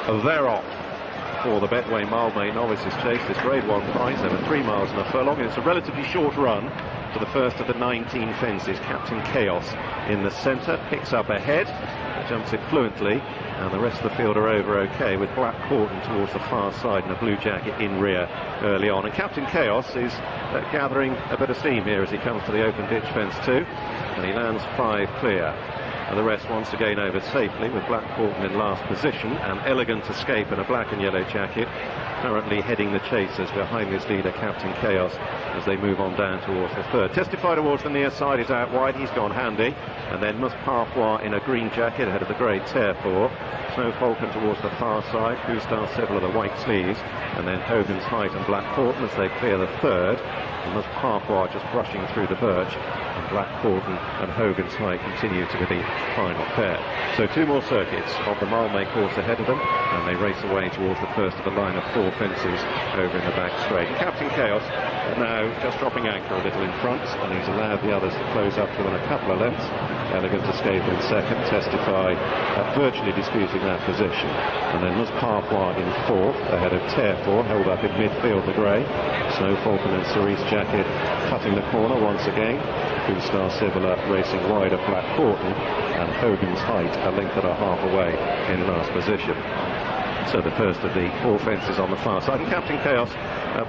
They're off for the Betway Mildmay Novices Chase, this Grade 1 prize over 3 miles and a furlong. It's a relatively short run to the first of the 19 fences. Captain Chaos in the centre, picks up ahead, jumps it fluently, and the rest of the field are over okay, with Black Horton towards the far side and a Blue Jacket in rear early on. And Captain Chaos is gathering a bit of steam here as he comes to the open ditch fence too, and he lands 5 clear. And the rest once again over safely, with Black Horton in last position, and Elegant Escape in a black and yellow jacket currently heading the chasers behind this leader Captain Chaos as they move on down towards the third. Testify towards the near side is out wide, he's gone handy, and then Mus Parfois in a green jacket ahead of the grey Terrefort. Snow Falcon towards the far side, Gustar Civil of the white sleeves, and then Hogan's Height and Black Horton as they clear the third, and Mus Parfois just brushing through the birch, and Black Horton and Hogan's Height continue to be the final pair. So 2 more circuits of the Mildmay course ahead of them, and they race away towards the first of a line of 4 fences over in the back straight. And Captain Chaos now just dropping anchor a little in front, and he's allowed the others to close up to within a couple of lengths. Elegant Escape in second, Testify virtually disputing that position, and then Mus Parfois in fourth ahead of Terrefort, held up in midfield the grey. Snow Falcon and Cerise Jacket cutting the corner once again. Gustar Civil racing wide of Black Horton, and Hogan's Height a length and a half away in last position. So the first of the 4 fences on the far side, and Captain Chaos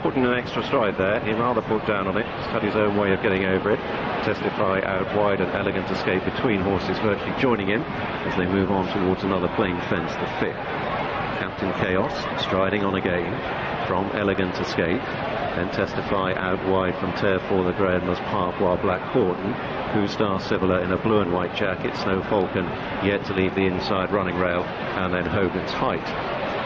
putting an extra stride there. He rather put down on it, just had his own way of getting over it. Testify out wide and Elegant Escape between horses virtually joining in as they move on towards another plain fence, the 5th. Captain Chaos striding on again from Elegant Escape, then Testify out wide from Terrefort the grey and Mus Parfois Black Horton. Gustar Civil in a blue and white jacket, Snow Falcon yet to leave the inside running rail, and then Hogan's Height.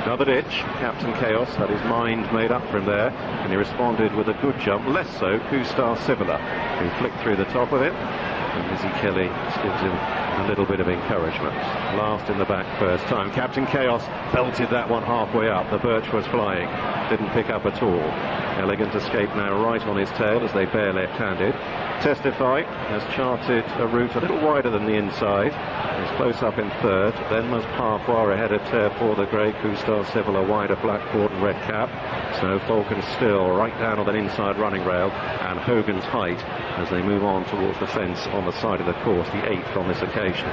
Another ditch, Captain Chaos had his mind made up for him there, and he responded with a good jump, less so Gustar Civil, who flicked through the top of it, and Lizzie Kelly gives him a little bit of encouragement. Last in the back first time. Captain Chaos belted that one halfway up, the birch was flying, didn't pick up at all. Elegant Escape now right on his tail as they bear left-handed. Testify has charted a route a little wider than the inside. He's close up in third. Then Mus Parfois ahead of Terrefort the grey, Gustar Civil a wider Black Horton red cap. Snow Falcon still right down on the inside running rail, and Hogan's Height as they move on towards the fence on the side of the course, the 8th on this occasion.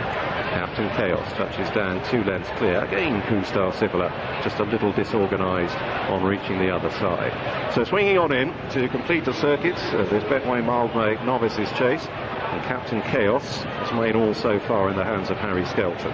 Captain Chaos touches down 2 lengths clear. Again Gustar Civil just a little disorganised on reaching the other side. So swinging on in to complete the circuits of this Betway Mildmay Novices Chase, and Captain Chaos has made all so far in the hands of Harry Skelton.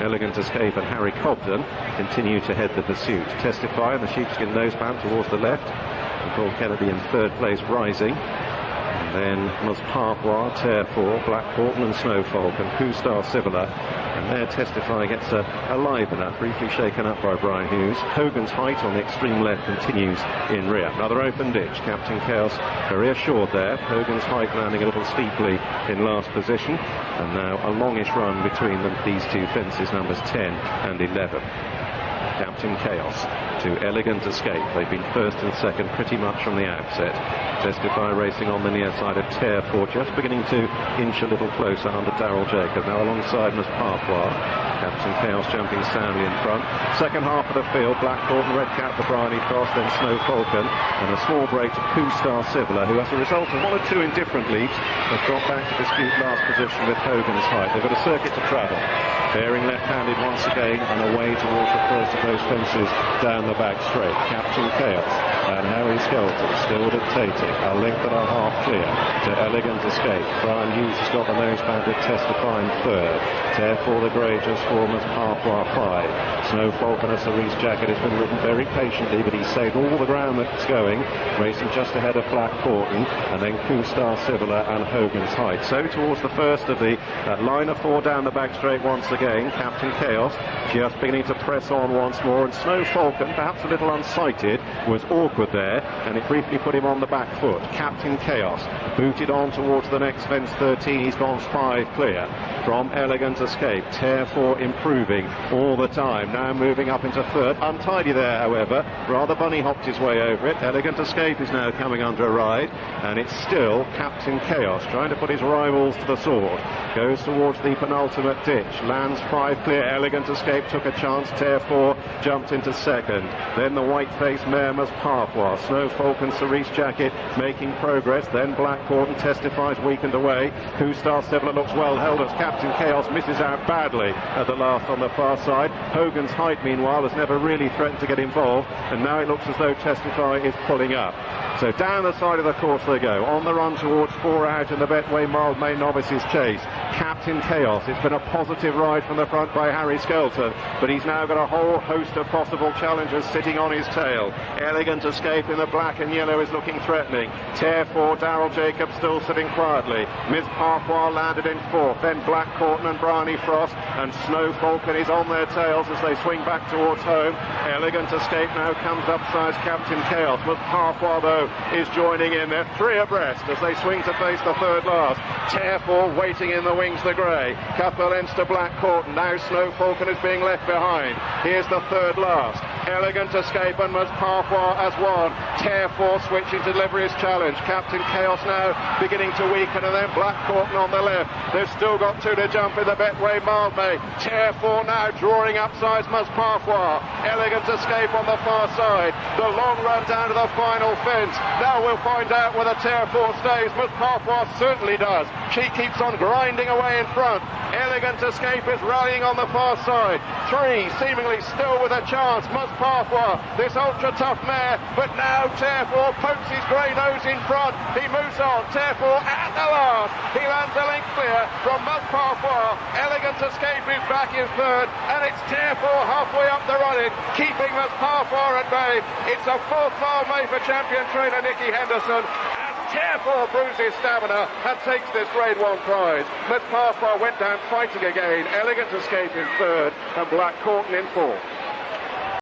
Elegant Escape and Harry Cobden continue to head the pursuit. Testify in the sheepskin noseband towards the left, and Paul Kennedy in third place rising. And then Mus Parfois, Terrefort, Black Horton and Snow Falcon, Gustar Civil, and there Testify gets a livener, briefly shaken up by Brian Hughes. Hogan's Height on the extreme left continues in rear. Another open ditch, Captain Chaos very assured there. Hogan's Height landing a little steeply in last position, and now a longish run between them, these 2 fences, numbers 10 and 11. Captain Chaos to Elegant Escape. They've been first and second pretty much from the outset. Testify racing on the near side of Terrefort, just beginning to inch a little closer under Daryl Jacob. Now alongside Mus Parfois. Captain Chaos jumping soundly in front. Second half of the field, Black Horton, red cap for Bryony Cross, then Snow Falcon, and a small break to Gustar Civil, who as a result of 1 or 2 indifferent leaps has dropped back to dispute last position with Hogan's Height. They've got a circuit to travel. Bearing left-handed once again and away towards the first of those fences down the back straight. Captain Chaos and Harry Skelton still dictating, a length and a half clear to Elegant Escape. Brian Hughes has got the noseband with Testify in third. Terrefort the grey just for Mus Parfois 5. Snow Falcon, a Cerise Jacket, has been ridden very patiently, but he's saved all the ground that's going, racing just ahead of Black Horton, and then Gustar Civil and Hogan's Height. So towards the first of the line of 4 down the back straight once again, Captain Chaos just beginning to press on once more, and Snow Falcon, perhaps a little unsighted, was awkward awkward there, and it briefly put him on the back foot. Captain Chaos booted on towards the next fence 13. He's gone 5 clear from Elegant Escape. Terrefort improving all the time, now moving up into third. Untidy there, however, rather bunny hopped his way over it. Elegant Escape is now coming under a ride, and it's still Captain Chaos trying to put his rivals to the sword. Goes towards the penultimate ditch, lands 5 clear. Elegant Escape took a chance. Terrefort jumped into second. Then the white-faced mare Mas Parfois. Snow Falcon, Cerise Jacket making progress. Then Black Cordon testifies weakened away. Who Star Stevler looks well held as Captain Chaos misses out badly at the last on the far side. Hogan's Height, meanwhile, has never really threatened to get involved, and now it looks as though Testify is pulling up. So down the side of the course they go, on the run towards 4 out in the Betway Mildmay Novices chase. Captain Chaos. It's been a positive ride from the front by Harry Skelton, but he's now got a whole host of possible challengers sitting on his tail. Elegant Escape in the black and yellow is looking threatening. Terrefort, Daryl Jacobs still sitting quietly. Miss Parfois landed in 4th, then Black Cordon and Bryony Frost, and Snow Falcon is on their tails as they swing back towards home. Elegant Escape now comes up sides Captain Chaos. Miss Parfois, though, is joining in. They're 3 abreast as they swing to face the third last. Terrefort waiting in the wings, the grey. Couple lengths to Black Cordon. Now Snow Falcon is being left behind. Here's the third last. Elegant Escape and Miss Parfois as one. Terrefort switching to deliver his challenge. Captain Chaos now beginning to weaken, and then Black Cordon on the left. They've still got 2 to jump in the Betway Mildmay. Terrefort now drawing up sides Miss Parfois. Elegant Escape on the far side. The long run down to the final fence. Now we'll find out whether Terrefort stays. Miss Parfois certainly does. She keeps on grinding away in front. Elegant Escape is rallying on the far side. 3 seemingly still with a chance. Miss Parfois, this ultra-tough mare, but now Terrefort pokes his grey nose in front. He moves on. Terrefort at the last. He lands a length clear from Miss Parfois. Elegant Escape is back in third, and it's Terrefort halfway up the running, keeping Miss Parfois at bay. It's a 4th mile made for champion trainer Nicky Henderson. Terrefort proves his stamina and takes this Grade 1 prize. Miss Parfois went down fighting again. Elegant Escape in third, and Black Cordon in 4th.